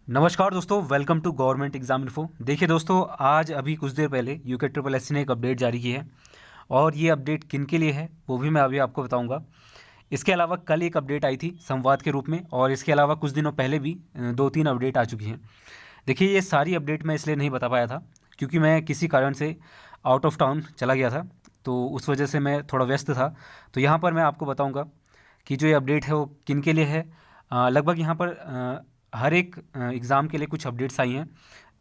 नमस्कार दोस्तों, welcome to government exam info. देखिए दोस्तों, आज अभी कुछ देर पहले यूके ट्रिपल एस ने एक अपडेट जारी की है और ये अपडेट किन के लिए है वो भी मैं अभी आपको बताऊंगा। इसके अलावा कल एक अपडेट आई थी संवाद के रूप में और इसके अलावा कुछ दिनों पहले भी दो तीन अपडेट आ चुकी हैं। देखिए, ये सारी अपडेट मैं इसलिए नहीं बता पाया था क्योंकि मैं किसी कारण से आउट ऑफ टाउन चला गया था, तो उस वजह से मैं थोड़ा व्यस्त था। तो यहाँ पर मैं आपको बताऊँगा कि जो ये अपडेट है वो किन के लिए है। लगभग यहाँ पर हर एक एग्ज़ाम के लिए कुछ अपडेट्स आई हैं,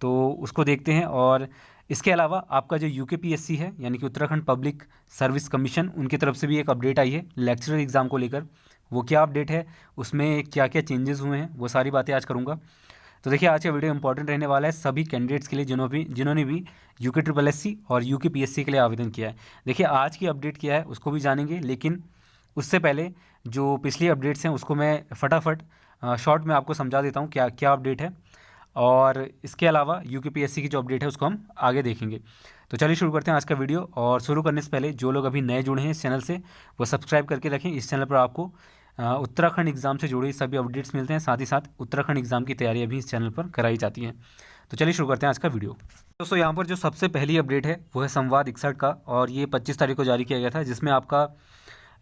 तो उसको देखते हैं। और इसके अलावा आपका जो यूकेपीएससी है यानी कि उत्तराखंड पब्लिक सर्विस कमीशन, उनकी तरफ से भी एक अपडेट आई है लेक्चरर एग्ज़ाम को लेकर। वो क्या अपडेट है, उसमें क्या क्या चेंजेस हुए हैं, वो सारी बातें आज करूँगा। तो देखिए, आज का वीडियो इंपॉर्टेंट रहने वाला है सभी कैंडिडेट्स के लिए जिन्होंने भी यूके ट्रिपल एस सी और यूकेपीएससी के लिए आवेदन किया है। देखिए, आज की अपडेट क्या है उसको भी जानेंगे, लेकिन उससे पहले जो पिछली अपडेट्स हैं उसको मैं फटाफट शॉर्ट में आपको समझा देता हूँ क्या क्या अपडेट है। और इसके अलावा यूकेपीएससी की जो अपडेट है उसको हम आगे देखेंगे। तो चलिए शुरू करते हैं आज का वीडियो। और शुरू करने से पहले जो लोग अभी नए जुड़े हैं इस चैनल से, वो सब्सक्राइब करके रखें। इस चैनल पर आपको उत्तराखंड एग्ज़ाम से जुड़ी सभी अपडेट्स मिलते हैं, साथ ही साथ उत्तराखंड एग्ज़ाम की तैयारियां भी इस चैनल पर कराई जाती हैं। तो चलिए शुरू करते हैं आज का वीडियो। दोस्तों, यहाँ पर जो सबसे पहली अपडेट है वो है संवाद 61 का, और ये 25 तारीख को जारी किया गया था, जिसमें आपका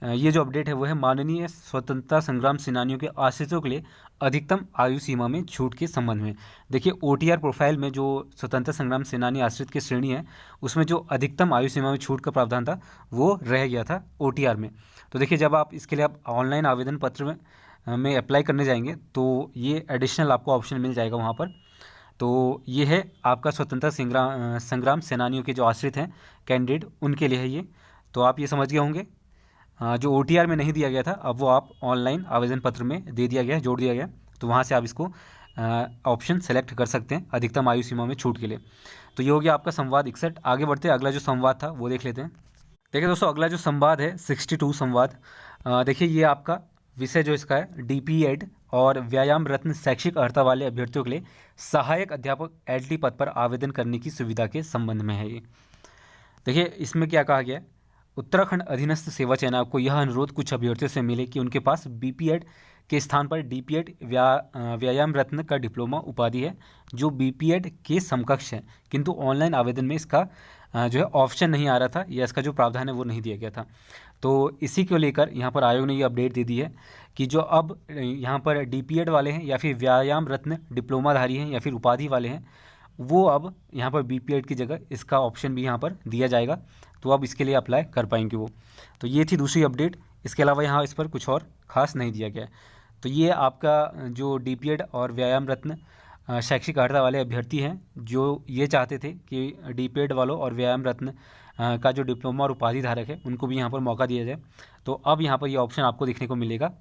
ये जो अपडेट है वो है माननीय स्वतंत्रता संग्राम सेनानियों के आश्रितों के लिए अधिकतम आयु सीमा में छूट के संबंध में। देखिए, ओटीआर प्रोफाइल में जो स्वतंत्रता संग्राम सेनानी आश्रित की श्रेणी है उसमें जो अधिकतम आयु सीमा में छूट का प्रावधान था वो रह गया था ओटीआर में। तो देखिए, जब आप इसके लिए आप ऑनलाइन आवेदन पत्र में अप्लाई करने जाएंगे तो ये एडिशनल आपको ऑप्शन मिल जाएगा वहाँ पर। तो ये है आपका स्वतंत्रता संग्राम सेनानियों के जो आश्रित हैं कैंडिडेट, उनके लिए है ये। तो आप ये समझ गए होंगे। जो ओटीआर में नहीं दिया गया था अब वो आप ऑनलाइन आवेदन पत्र में दे दिया गया, जोड़ दिया गया, तो वहाँ से आप इसको ऑप्शन सेलेक्ट कर सकते हैं अधिकतम आयु सीमा में छूट के लिए। तो ये हो गया आपका संवाद 61। आगे बढ़ते अगला जो संवाद था वो देख लेते हैं। देखिए दोस्तों, अगला जो संवाद है 62 संवाद। देखिए, ये आपका विषय जो इसका है डीपीएड और व्यायाम रत्न शैक्षिक अर्हता वाले अभ्यर्थियों के लिए सहायक अध्यापक एलटी पद पर आवेदन करने की सुविधा के संबंध में है ये। देखिए, इसमें क्या कहा गया है, उत्तराखंड अधीनस्थ सेवा चयन आयोग को यह अनुरोध कुछ अभ्यर्थियों से मिले कि उनके पास बीपीएड के स्थान पर डीपीएड व्यायाम रत्न का डिप्लोमा उपाधि है जो बीपीएड के समकक्ष है, किंतु ऑनलाइन आवेदन में इसका जो है ऑप्शन नहीं आ रहा था या इसका जो प्रावधान है वो नहीं दिया गया था। तो इसी को लेकर यहाँ पर आयोग ने ये अपडेट दे दी है कि जो अब यहाँ पर डीपीएड वाले हैं या फिर व्यायाम रत्न डिप्लोमाधारी हैं या फिर उपाधि वाले हैं, वो अब यहाँ पर बीपीएड की जगह इसका ऑप्शन भी यहाँ पर दिया जाएगा, तो अब इसके लिए अप्लाई कर पाएंगे वो। तो ये थी दूसरी अपडेट। इसके अलावा यहाँ इस पर कुछ और ख़ास नहीं दिया गया है। तो ये आपका जो डीपीएड और व्यायाम रत्न शैक्षिक अर्हता वाले अभ्यर्थी हैं जो ये चाहते थे कि डीपीएड वालों और व्यायाम रत्न का जो डिप्लोमा और उपाधि धारक है उनको भी यहाँ पर मौका दिया जाए, तो अब यहाँ पर ये ऑप्शन आपको देखने को मिलेगा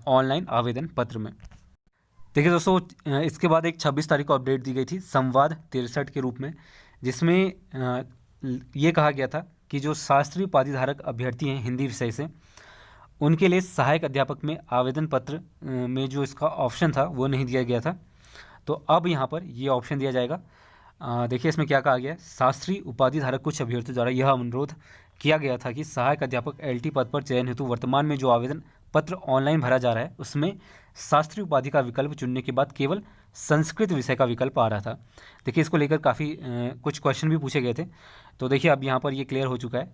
ऑनलाइन आवेदन पत्र में। देखिए दोस्तों, इसके बाद एक 26 तारीख को अपडेट दी गई थी संवाद 63 के रूप में, जिसमें ये कहा गया था कि जो शास्त्रीय उपाधि धारक अभ्यर्थी हैं हिंदी विषय से, उनके लिए सहायक अध्यापक में आवेदन पत्र में जो इसका ऑप्शन था वो नहीं दिया गया था, तो अब यहाँ पर ये ऑप्शन दिया जाएगा। देखिए, इसमें क्या कहा गया है, शास्त्रीय उपाधि धारक कुछ अभ्यर्थियों द्वारा यह अनुरोध किया गया था कि सहायक अध्यापक एलटी पद पर चयन हेतु वर्तमान में जो आवेदन पत्र ऑनलाइन भरा जा रहा है उसमें शास्त्रीय उपाधि का विकल्प चुनने के बाद केवल संस्कृत विषय का विकल्प आ रहा था। देखिए, इसको लेकर काफ़ी कुछ क्वेश्चन भी पूछे गए थे, तो देखिए अब यहाँ पर ये क्लियर हो चुका है।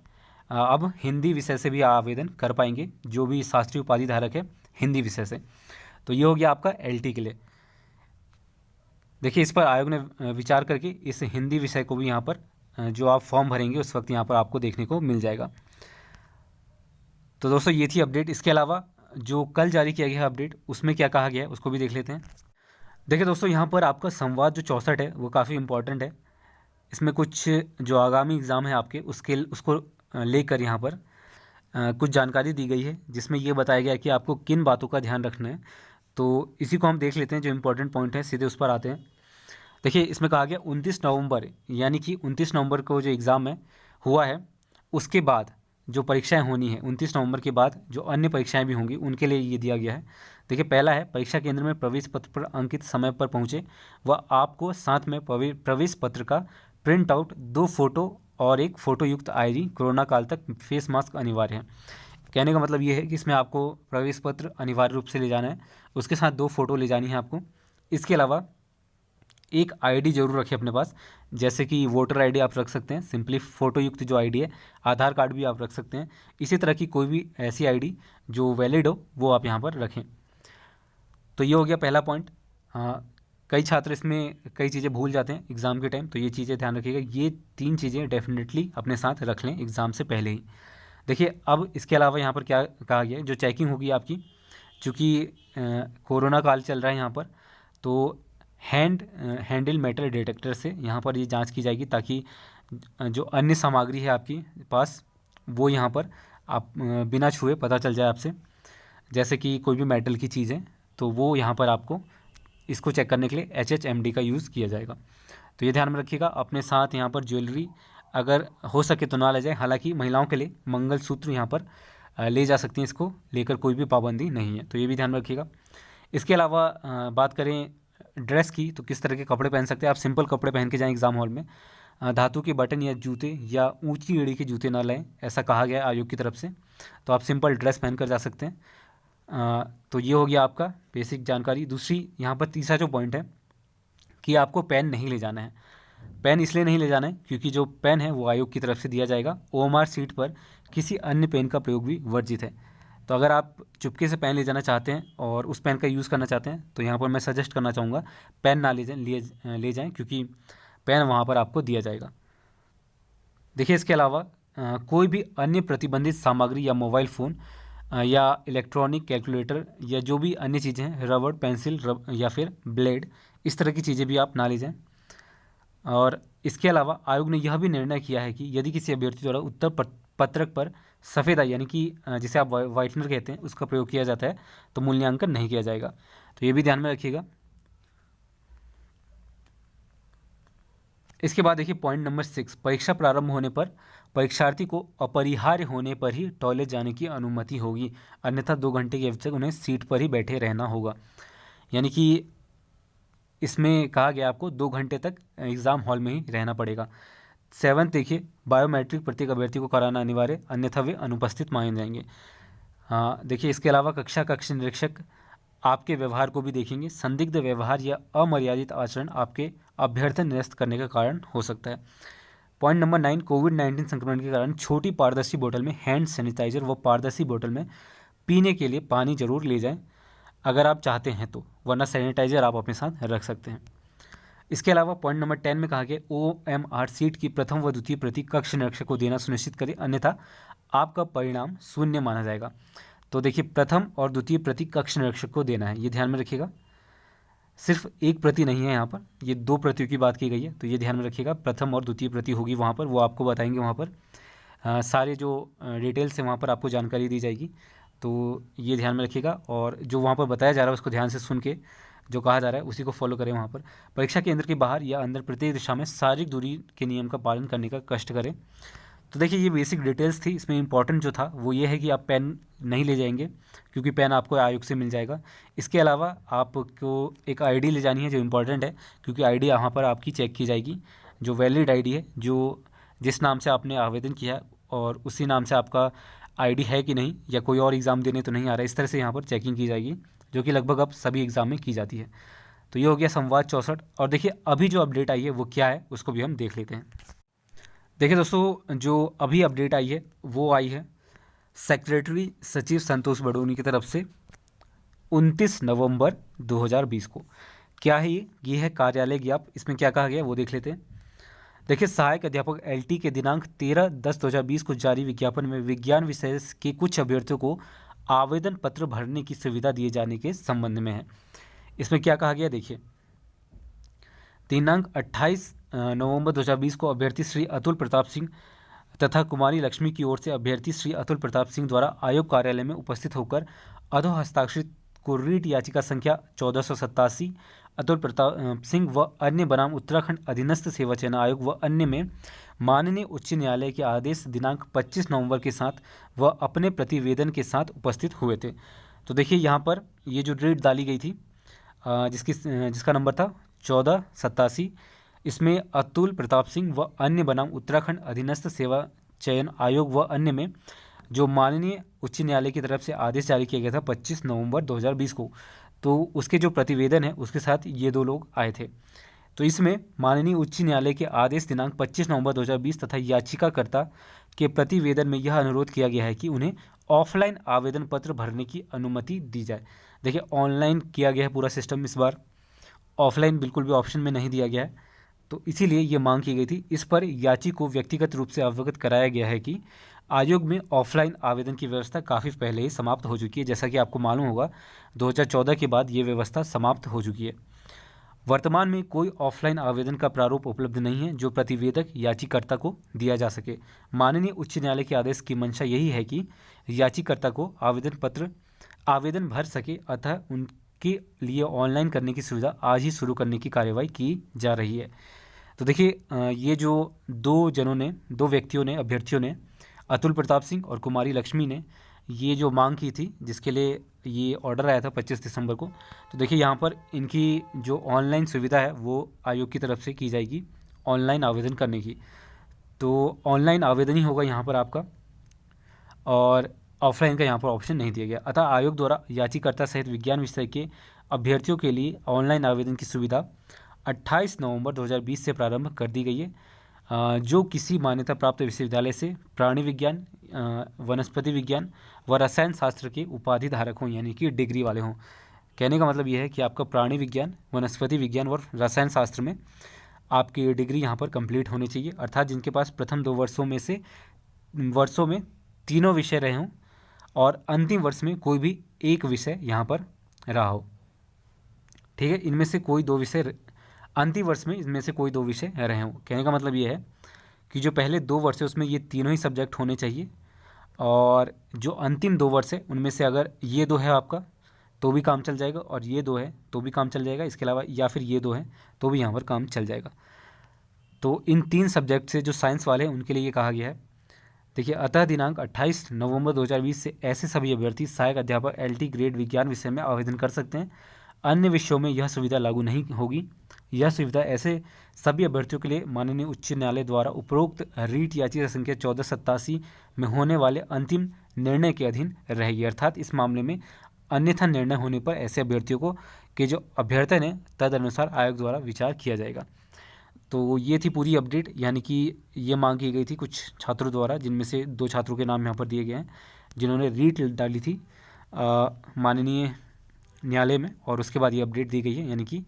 अब हिंदी विषय से भी आवेदन कर पाएंगे जो भी शास्त्रीय उपाधि धारक है हिंदी विषय से। तो ये हो गया आपका एलटी के लिए। देखिए, इस पर आयोग ने विचार करके इस हिंदी विषय को भी यहाँ पर जो आप फॉर्म भरेंगे उस वक्त यहाँ पर आपको देखने को मिल जाएगा। तो दोस्तों, ये थी अपडेट। इसके अलावा जो कल जारी किया गया है अपडेट, उसमें क्या कहा गया है उसको भी देख लेते हैं। देखिए दोस्तों, यहाँ पर आपका संवाद जो 64 है वो काफ़ी इंपॉर्टेंट है। इसमें कुछ जो आगामी एग्ज़ाम है आपके उसको लेकर यहाँ पर कुछ जानकारी दी गई है, जिसमें ये बताया गया है कि आपको किन बातों का ध्यान रखना है। तो इसी को हम देख लेते हैं, जो इंपॉर्टेंट पॉइंट है सीधे उस पर आते हैं। देखिए, इसमें कहा गया 29 नवंबर यानी कि 29 नवंबर को जो एग्ज़ाम है हुआ है, उसके बाद जो परीक्षाएं होनी है 29 नवंबर के बाद जो अन्य परीक्षाएं भी होंगी उनके लिए ये दिया गया है। देखिए, पहला है परीक्षा केंद्र में प्रवेश पत्र पर अंकित समय पर पहुंचे व आपको साथ में प्रवेश पत्र का प्रिंट आउट, 2 फोटो और एक फ़ोटो युक्त आईडी, कोरोना काल तक फेस मास्क अनिवार्य है। कहने का मतलब ये है कि इसमें आपको प्रवेश पत्र अनिवार्य रूप से ले जाना है, उसके साथ 2 फोटो ले जानी है आपको। इसके अलावा एक आईडी जरूर रखें अपने पास, जैसे कि वोटर आईडी आप रख सकते हैं, सिंपली फ़ोटो युक्त जो आईडी है, आधार कार्ड भी आप रख सकते हैं। इसी तरह की कोई भी ऐसी आईडी जो वैलिड हो वो आप यहाँ पर रखें। तो ये हो गया पहला पॉइंट। हाँ, कई छात्र इसमें कई चीज़ें भूल जाते हैं एग्ज़ाम के टाइम, तो ये चीज़ें ध्यान रखिएगा। ये 3 चीज़ें डेफिनेटली अपने साथ रख लें एग्ज़ाम से पहले ही। देखिए अब इसके अलावा यहाँ पर क्या कहा गया है, जो चेकिंग होगी आपकी, चूँकि कोरोना काल चल रहा है यहाँ पर, तो हैंडल मेटल डिटेक्टर से यहाँ पर ये जांच की जाएगी, ताकि जो अन्य सामग्री है आपकी पास वो यहाँ पर आप बिना छुए पता चल जाए आपसे। जैसे कि कोई भी मेटल की चीज़ है तो वो यहाँ पर आपको इसको चेक करने के लिए HHMD का यूज़ किया जाएगा। तो ये ध्यान में रखिएगा। अपने साथ यहाँ पर ज्वेलरी अगर हो सके तो ना ले जाए, हालांकि महिलाओं के लिए मंगलसूत्र यहाँ पर ले जा सकती हैं, इसको लेकर कोई भी पाबंदी नहीं है, तो ये भी ध्यान में रखिएगा। इसके अलावा बात करें ड्रेस की, तो किस तरह के कपड़े पहन सकते हैं। आप सिंपल कपड़े पहन के जाएँ एग्ज़ाम हॉल में। धातु के बटन या जूते या ऊंची एड़ी के जूते ना लें, ऐसा कहा गया है आयोग की तरफ से। तो आप सिंपल ड्रेस पहन कर जा सकते हैं। तो ये हो गया आपका बेसिक जानकारी। दूसरी यहाँ पर तीसरा जो पॉइंट है कि आपको पेन नहीं ले जाना है। पेन इसलिए नहीं ले जाना है क्योंकि जो पेन है वो आयोग की तरफ से दिया जाएगा। OMR सीट पर किसी अन्य पेन का प्रयोग भी वर्जित है। तो अगर आप चुपके से पेन ले जाना चाहते हैं और उस पेन का यूज़ करना चाहते हैं तो यहाँ पर मैं सजेस्ट करना चाहूँगा पेन ना ले जाएं, क्योंकि पेन वहाँ पर आपको दिया जाएगा। देखिए इसके अलावा कोई भी अन्य प्रतिबंधित सामग्री या मोबाइल फ़ोन या इलेक्ट्रॉनिक कैलकुलेटर या जो भी अन्य चीज़ें हैं, रबड़, पेंसिल या फिर ब्लेड, इस तरह की चीज़ें भी आप ना ले जाएं। और इसके अलावा आयोग ने यह भी निर्णय किया है कि यदि किसी अभ्यर्थी द्वारा उत्तर पत्रक पर सफ़ेदाई यानी कि जिसे आप वाइटनर कहते हैं उसका प्रयोग किया जाता है तो मूल्यांकन नहीं किया जाएगा। तो ये भी ध्यान में रखिएगा। इसके बाद देखिए पॉइंट नंबर 6, परीक्षा प्रारंभ होने पर परीक्षार्थी को अपरिहार्य होने पर ही टॉयलेट जाने की अनुमति होगी, अन्यथा 2 घंटे के अवधि तक उन्हें सीट पर ही बैठे रहना होगा। यानी कि इसमें कहा गया आपको 2 घंटे तक एग्ज़ाम हॉल में ही रहना पड़ेगा। 7 देखिए, बायोमेट्रिक प्रत्येक अभ्यर्थी को कराना अनिवार्य, अन्यथा वे अनुपस्थित माने जाएंगे। हाँ देखिए, इसके अलावा कक्ष निरीक्षक आपके व्यवहार को भी देखेंगे। संदिग्ध व्यवहार या अमर्यादित आचरण आपके अभ्यर्थन निरस्त करने का कारण हो सकता है। पॉइंट नंबर 9, कोविड-19 संक्रमण के कारण छोटी पारदर्शी बोतल में हैंड सैनिटाइजर व पारदर्शी बोतल में पीने के लिए पानी जरूर ले जाएं अगर आप चाहते हैं तो, वरना सैनिटाइजर आप अपने साथ रख सकते हैं। इसके अलावा पॉइंट नंबर 10 में कहा गया OMR सीट की प्रथम व द्वितीय प्रति कक्ष निरीक्षक को देना सुनिश्चित करें, अन्यथा आपका परिणाम शून्य माना जाएगा। तो देखिए, प्रथम और द्वितीय प्रति कक्ष निरीक्षक को देना है, ये ध्यान में रखिएगा। सिर्फ एक प्रति नहीं है यहाँ पर, ये 2 प्रतियों की बात की गई है, तो ये ध्यान में रखिएगा। प्रथम और द्वितीय प्रति होगी वहाँ पर, वो आपको बताएंगे वहाँ पर सारे जो डिटेल्स है वहाँ पर आपको जानकारी दी जाएगी, तो ये ध्यान में रखिएगा। और जो वहाँ पर बताया जा रहा है उसको ध्यान से सुन के जो कहा जा रहा है उसी को फॉलो करें। वहाँ पर परीक्षा केंद्र के बाहर या अंदर प्रत्येक दिशा में शारीरिक दूरी के नियम का पालन करने का कष्ट करें। तो देखिए, ये बेसिक डिटेल्स थी। इसमें इंपॉर्टेंट जो था वो ये है कि आप पेन नहीं ले जाएंगे क्योंकि पेन आपको आयोग से मिल जाएगा। इसके अलावा आपको एक आईडी ले जानी है जो इम्पॉर्टेंट है, क्योंकि आईडी यहाँ पर आपकी चेक की जाएगी, जो वैलिड आईडी है, जो जिस नाम से आपने आवेदन किया और उसी नाम से आपका आईडी है कि नहीं, या कोई और एग्ज़ाम देने तो नहीं आ रहा है, इस तरह से यहाँ पर चेकिंग की जाएगी, जो कि लगभग अब सभी एग्ज़ाम में की जाती है। तो ये हो गया संवाद 64। और देखिए अभी जो अपडेट आई है वो क्या है उसको भी हम देख लेते हैं। देखिए दोस्तों, जो अभी अपडेट आई है वो आई है सेक्रेटरी सचिव संतोष बडोनी की तरफ से 29 नवंबर 2020 को। क्या है ये है कार्यालय ज्ञापन। इसमें क्या कहा गया वो देख लेते हैं। देखिए, सहायक अध्यापक LT के दिनांक 13/10/2020 को जारी विज्ञापन में विज्ञान विषय के कुछ अभ्यर्थियों को आवेदन पत्र भरने की सुविधा दिए जाने के संबंध में है। इसमें क्या कहा गया देखिए, दिनांक 28 नवंबर 2020 को अभ्यर्थी श्री अतुल प्रताप सिंह तथा कुमारी लक्ष्मी की ओर से अभ्यर्थी श्री अतुल प्रताप सिंह द्वारा आयोग कार्यालय में उपस्थित होकर अधो हस्ताक्षरित कुर्रीट याचिका संख्या 1487 अतुल प्रताप सिंह व अन्य बनाम उत्तराखंड अधीनस्थ सेवा चयन आयोग व अन्य में माननीय उच्च न्यायालय के आदेश दिनांक 25 नवंबर के साथ व अपने प्रतिवेदन के साथ उपस्थित हुए थे। तो देखिए, यहाँ पर ये जो डेट डाली गई थी जिसका नंबर था 1487, इसमें अतुल प्रताप सिंह व अन्य बनाम उत्तराखंड अधीनस्थ सेवा चयन आयोग व अन्य में जो माननीय उच्च न्यायालय की तरफ से आदेश जारी किया गया था 25 नवंबर 2020 को, तो उसके जो प्रतिवेदन है उसके साथ ये 2 लोग आए थे। तो इसमें माननीय उच्च न्यायालय के आदेश दिनांक 25 नवंबर 2020 तथा याचिकाकर्ता के प्रतिवेदन में यह अनुरोध किया गया है कि उन्हें ऑफलाइन आवेदन पत्र भरने की अनुमति दी जाए। देखिए ऑनलाइन किया गया है पूरा सिस्टम, इस बार ऑफलाइन बिल्कुल भी ऑप्शन में नहीं दिया गया है, तो इसीलिए ये मांग की गई थी। इस पर याची को व्यक्तिगत रूप से अवगत कराया गया है कि आयोग में ऑफलाइन आवेदन की व्यवस्था काफ़ी पहले ही समाप्त हो चुकी है। जैसा कि आपको मालूम होगा 2014 के बाद ये व्यवस्था समाप्त हो चुकी है। वर्तमान में कोई ऑफलाइन आवेदन का प्रारूप उपलब्ध नहीं है जो प्रतिवेदक याचिकाकर्ता को दिया जा सके। माननीय उच्च न्यायालय के आदेश की मंशा यही है कि याचिकाकर्ता को आवेदन भर सके, अतः उनके लिए ऑनलाइन करने की सुविधा आज ही शुरू करने की कार्यवाही की जा रही है। तो देखिए ये जो दो व्यक्तियों ने, अभ्यर्थियों ने, अतुल प्रताप सिंह और कुमारी लक्ष्मी ने ये जो मांग की थी, जिसके लिए ये ऑर्डर आया था 25 दिसंबर को, तो देखिए यहाँ पर इनकी जो ऑनलाइन सुविधा है वो आयोग की तरफ से की जाएगी ऑनलाइन आवेदन करने की। तो ऑनलाइन आवेदन ही होगा यहाँ पर आपका, और ऑफलाइन का यहाँ पर ऑप्शन नहीं दिया गया। अतः आयोग द्वारा याचिकाकर्ता सहित विज्ञान विषय के अभ्यर्थियों के लिए ऑनलाइन आवेदन की सुविधा 28 नवंबर 2020 से प्रारंभ कर दी गई है। जो किसी मान्यता प्राप्त विश्वविद्यालय से प्राणी विज्ञान, वनस्पति विज्ञान व रसायन शास्त्र के उपाधि धारक हों, यानी कि डिग्री वाले हों। कहने का मतलब यह है कि आपका प्राणी विज्ञान, वनस्पति विज्ञान और रसायन शास्त्र में आपकी डिग्री यहाँ पर कंप्लीट होनी चाहिए, अर्थात जिनके पास प्रथम 2 वर्षों में तीनों विषय रहे हों और अंतिम वर्ष में कोई भी एक विषय यहाँ पर रहा हो। ठीक है, इनमें से कोई 2 विषय, अंतिम वर्ष में इनमें से कोई 2 विषय रहे हों। कहने का मतलब ये है कि जो पहले 2 वर्ष है उसमें ये तीनों ही सब्जेक्ट होने चाहिए, और जो अंतिम 2 वर्ष है उनमें से अगर ये 2 है आपका तो भी काम चल जाएगा, और ये 2 है तो भी काम चल जाएगा, इसके अलावा या फिर ये 2 है तो भी यहाँ पर काम चल जाएगा। तो इन 3 सब्जेक्ट से जो साइंस वाले हैं उनके लिए ये कहा गया है। देखिए अतः दिनांक 28 नवंबर 2020 से ऐसे सभी अभ्यर्थी सहायक अध्यापक LT ग्रेड विज्ञान विषय में आवेदन कर सकते हैं। अन्य विषयों में यह सुविधा लागू नहीं होगी। यह सुविधा ऐसे सभी अभ्यर्थियों के लिए माननीय उच्च न्यायालय द्वारा उपरोक्त रीट याचिका संख्या 1487 में होने वाले अंतिम निर्णय के अधीन रहेगी, अर्थात इस मामले में अन्यथा निर्णय होने पर ऐसे अभ्यर्थियों को के जो अभ्यर्थन है तदनुसार आयोग द्वारा विचार किया जाएगा। तो ये थी पूरी अपडेट, यानी कि ये मांग की गई थी कुछ छात्रों द्वारा, जिनमें से 2 छात्रों के नाम यहाँ पर दिए गए हैं जिन्होंने रीट डाली थी माननीय न्यायालय में, और उसके बाद ये अपडेट दी गई है, यानी कि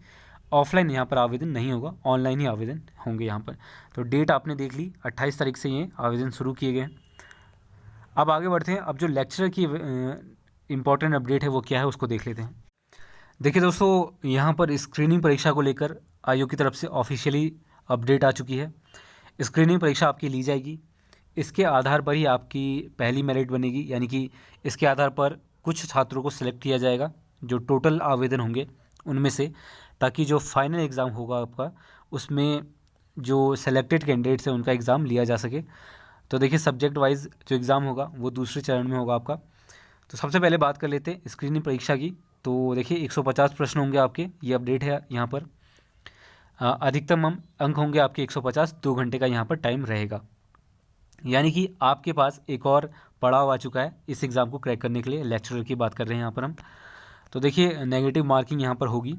ऑफलाइन यहाँ पर आवेदन नहीं होगा, ऑनलाइन ही आवेदन होंगे यहाँ पर। तो डेट आपने देख ली, 28 तारीख से ये आवेदन शुरू किए गए हैं। अब आगे बढ़ते हैं। अब जो लेक्चरर की इम्पॉर्टेंट अपडेट है वो क्या है उसको देख लेते हैं। देखिए दोस्तों, यहाँ पर स्क्रीनिंग परीक्षा को लेकर आयोग की तरफ से ऑफिशियली अपडेट आ चुकी है। स्क्रीनिंग परीक्षा आपकी ली जाएगी, इसके आधार पर ही आपकी पहली मेरिट बनेगी, यानी कि इसके आधार पर कुछ छात्रों को सिलेक्ट किया जाएगा जो टोटल आवेदन होंगे उनमें से, ताकि जो फाइनल एग्ज़ाम होगा आपका उसमें जो सेलेक्टेड कैंडिडेट्स हैं उनका एग्ज़ाम लिया जा सके। तो देखिए सब्जेक्ट वाइज जो एग्ज़ाम होगा वो दूसरे चरण में होगा आपका। तो सबसे पहले बात कर लेते हैं स्क्रीनिंग परीक्षा की। तो देखिए 150 प्रश्न होंगे आपके, ये अपडेट है यहाँ पर। अधिकतम अंक होंगे आपके 150, 2 घंटे का यहाँ पर टाइम रहेगा, यानी कि आपके पास एक और पड़ाव आ चुका है इस एग्ज़ाम को क्रैक करने के लिए। लेक्चरर की बात कर रहे हैं यहाँ पर हम। तो देखिए नेगेटिव मार्किंग यहाँ पर होगी।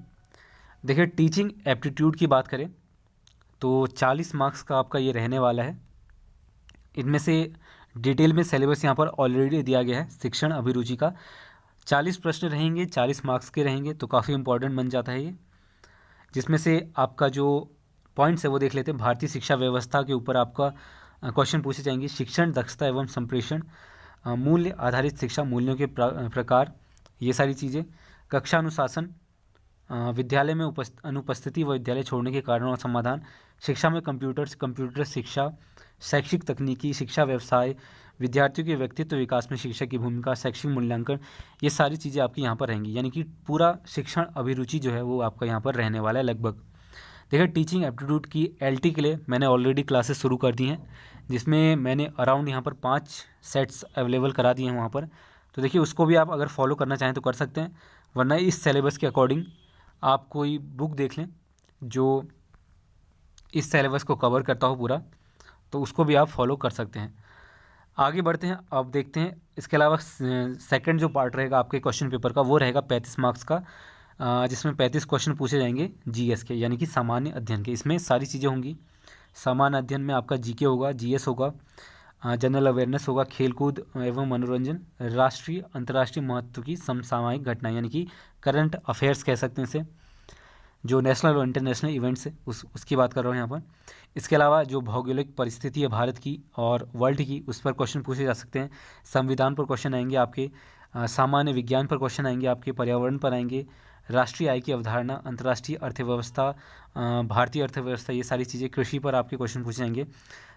देखिए टीचिंग एप्टीट्यूड की बात करें तो 40 मार्क्स का आपका ये रहने वाला है। इनमें से डिटेल में सिलेबस यहाँ पर ऑलरेडी दिया गया है। शिक्षण अभिरुचि का 40 प्रश्न रहेंगे, 40 मार्क्स के रहेंगे, तो काफ़ी इंपॉर्टेंट बन जाता है ये। जिसमें से आपका जो पॉइंट्स है वो देख लेते हैं। भारतीय शिक्षा व्यवस्था के ऊपर आपका क्वेश्चन पूछे जाएंगे। शिक्षण दक्षता एवं संप्रेषण, मूल्य आधारित शिक्षा, मूल्यों के प्रकार, ये सारी चीज़ें। कक्षा अनुशासन, विद्यालय में अनुपस्थिति व विद्यालय छोड़ने के कारण और समाधान, शिक्षा में कंप्यूटर शिक्षा, शैक्षिक तकनीकी शिक्षा, व्यवसाय, विद्यार्थियों के व्यक्तित्व विकास में शिक्षक की भूमिका, शैक्षिक मूल्यांकन, ये सारी चीज़ें आपकी यहाँ पर रहेंगी। यानी कि पूरा शिक्षण अभिरुचि जो है वो आपका यहाँ पर रहने वाला है लगभग। देखिए टीचिंग एप्टीट्यूड की LT के लिए मैंने ऑलरेडी क्लासेस शुरू कर दी हैं, जिसमें मैंने अराउंड यहाँ पर 5 सेट्स अवेलेबल करा दिए हैं वहाँ पर। तो देखिए उसको भी आप अगर फॉलो करना चाहें तो कर सकते हैं, वरना इस सिलेबस के अकॉर्डिंग आप कोई बुक देख लें जो इस सिलेबस को कवर करता हो पूरा, तो उसको भी आप फॉलो कर सकते हैं। आगे बढ़ते हैं, अब देखते हैं इसके अलावा सेकंड जो पार्ट रहेगा आपके क्वेश्चन पेपर का वो रहेगा 35 मार्क्स का। जिसमें 35 क्वेश्चन पूछे जाएंगे जीएस के, यानी कि सामान्य अध्ययन के। इसमें सारी चीज़ें होंगी। सामान्य अध्ययन में आपका जीके होगा, जीएस होगा, जनरल अवेयरनेस होगा, खेलकूद एवं मनोरंजन, राष्ट्रीय अंतर्राष्ट्रीय महत्व की समसामयिक घटनाएं, यानी कि करंट अफेयर्स कह सकते हैं इसे, जो नेशनल और इंटरनेशनल इवेंट्स है उसकी बात कर रहा हूँ यहाँ पर। इसके अलावा जो भौगोलिक परिस्थिति है भारत की और वर्ल्ड की, उस पर क्वेश्चन पूछे जा सकते हैं। संविधान पर क्वेश्चन आएंगे आपके, सामान्य विज्ञान पर क्वेश्चन आएंगे आपके, पर्यावरण पर आएंगे, राष्ट्रीय आय की अवधारणा, अंतर्राष्ट्रीय अर्थव्यवस्था, भारतीय अर्थव्यवस्था, ये सारी चीज़ें, कृषि पर आपके क्वेश्चन पूछे जाएंगे।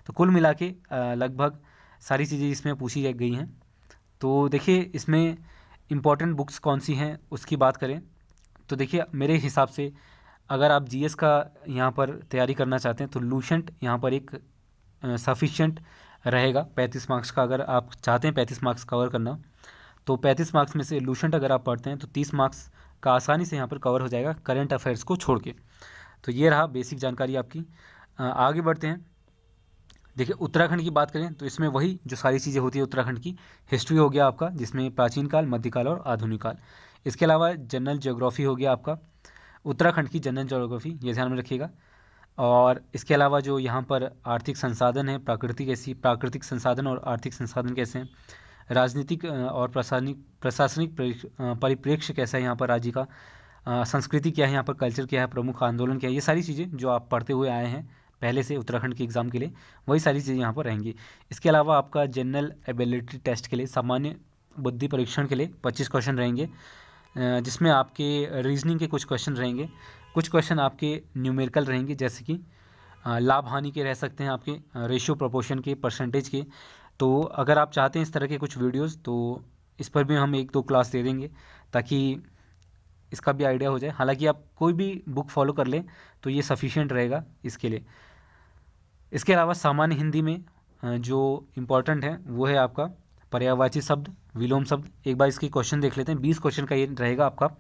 तो कुल मिला के लगभग सारी चीज़ें इसमें पूछी गई हैं। तो देखिए इसमें इम्पॉर्टेंट बुक्स कौन सी हैं उसकी बात करें तो देखिए मेरे हिसाब से अगर आप जीएस का यहाँ पर तैयारी करना चाहते हैं तो लूसेंट यहाँ पर एक सफिशिएंट रहेगा 35 मार्क्स का। अगर आप चाहते हैं 35 मार्क्स कवर करना तो 35 मार्क्स में से लूसेंट अगर आप पढ़ते हैं तो 30 मार्क्स का आसानी से यहाँ पर कवर हो जाएगा करंट अफेयर्स को छोड़ के। तो ये रहा बेसिक जानकारी आपकी। आगे बढ़ते हैं। देखिए उत्तराखंड की बात करें तो इसमें वही जो सारी चीज़ें होती है उत्तराखंड की, हिस्ट्री हो गया आपका जिसमें प्राचीन काल, मध्यकाल और आधुनिक काल। इसके अलावा जनरल ज्योग्राफी हो गया आपका, उत्तराखंड की जनरल ज्योग्राफी, ये ध्यान में रखिएगा। और इसके अलावा जो यहाँ पर आर्थिक संसाधन है, प्राकृतिक संसाधन और आर्थिक संसाधन कैसे हैं, राजनीतिक और प्रशासनिक परिप्रेक्ष्य कैसा है यहाँ पर राज्य का, संस्कृति क्या है यहाँ पर, कल्चर क्या है, प्रमुख आंदोलन क्या है, ये सारी चीज़ें जो आप पढ़ते हुए आए हैं पहले से उत्तराखंड के एग्ज़ाम के लिए, वही सारी चीज़ें यहाँ पर रहेंगी। इसके अलावा आपका जनरल एबिलिटी टेस्ट के लिए, सामान्य बुद्धि परीक्षण के लिए 25 क्वेश्चन रहेंगे, जिसमें आपके रीजनिंग के कुछ क्वेश्चन रहेंगे, कुछ क्वेश्चन आपके न्यूमेरिकल रहेंगे, जैसे कि लाभ हानि के रह सकते हैं, आपके रेशियो प्रोपोर्शन के, परसेंटेज के। तो अगर आप चाहते हैं इस तरह के कुछ वीडियोस तो इस पर भी हम 1-2 क्लास दे देंगे ताकि इसका भी आइडिया हो जाए। हालांकि आप कोई भी बुक फॉलो कर लें तो ये सफिशिएंट रहेगा इसके लिए। इसके अलावा सामान्य हिंदी में जो इम्पोर्टेंट है वो है आपका पर्यायवाची शब्द, विलोम शब्द। एक बार इसकी क्वेश्चन देख लेते हैं, 20 क्वेश्चन का ये रहेगा आपका।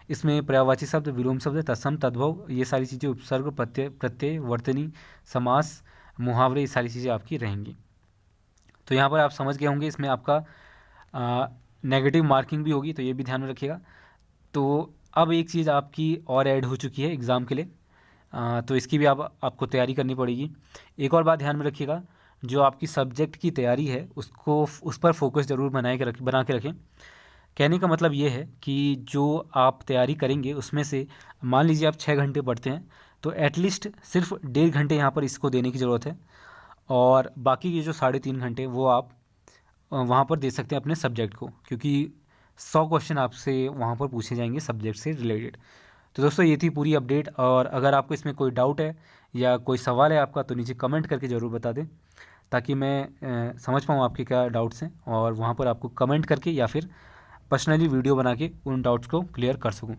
इसमें पर्यायवाची शब्द, विलोम शब्द, तत्सम, तद्भव, ये सारी चीज़ें, उपसर्ग, प्रत्यय, वर्तनी, समास, मुहावरे, ये सारी चीज़ें आपकी रहेंगी। तो यहाँ पर आप समझ गए होंगे इसमें आपका नेगेटिव मार्किंग भी होगी, तो ये भी ध्यान में रखिएगा। तो अब एक चीज़ आपकी और ऐड हो चुकी है एग्ज़ाम के लिए, तो इसकी भी आपको तैयारी करनी पड़ेगी। एक और बात ध्यान में रखिएगा, जो आपकी सब्जेक्ट की तैयारी है उस पर फोकस ज़रूर बना के रखें। कहने का मतलब ये है कि जो आप तैयारी करेंगे उसमें से मान लीजिए आप 6 घंटे पढ़ते हैं तो एटलीस्ट सिर्फ 1.5 घंटे यहाँ पर इसको देने की ज़रूरत है, और बाकी के जो 3.5 घंटे वो आप वहाँ पर दे सकते हैं अपने सब्जेक्ट को, क्योंकि 100 क्वेश्चन आपसे वहाँ पर पूछे जाएंगे सब्जेक्ट से रिलेटेड। तो दोस्तों ये थी पूरी अपडेट, और अगर आपको इसमें कोई डाउट है या कोई सवाल है आपका तो नीचे कमेंट करके ज़रूर बता दें ताकि मैं समझ पाऊँ आपके क्या डाउट्स हैं, और वहाँ पर आपको कमेंट करके या फिर पर्सनली वीडियो बना के उन डाउट्स को क्लियर कर सकूँ।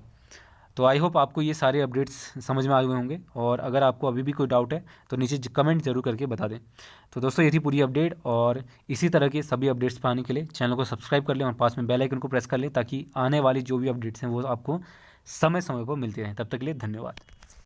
तो आई होप आपको ये सारे अपडेट्स समझ में आ गए होंगे, और अगर आपको अभी भी कोई डाउट है तो नीचे कमेंट जरूर करके बता दें। तो दोस्तों ये थी पूरी अपडेट, और इसी तरह के सभी अपडेट्स पाने के लिए चैनल को सब्सक्राइब कर लें और पास में बेल आइकन को प्रेस कर लें ताकि आने वाली जो भी अपडेट्स हैं वो आपको समय समय पर मिलते रहें। तब तक के लिए धन्यवाद।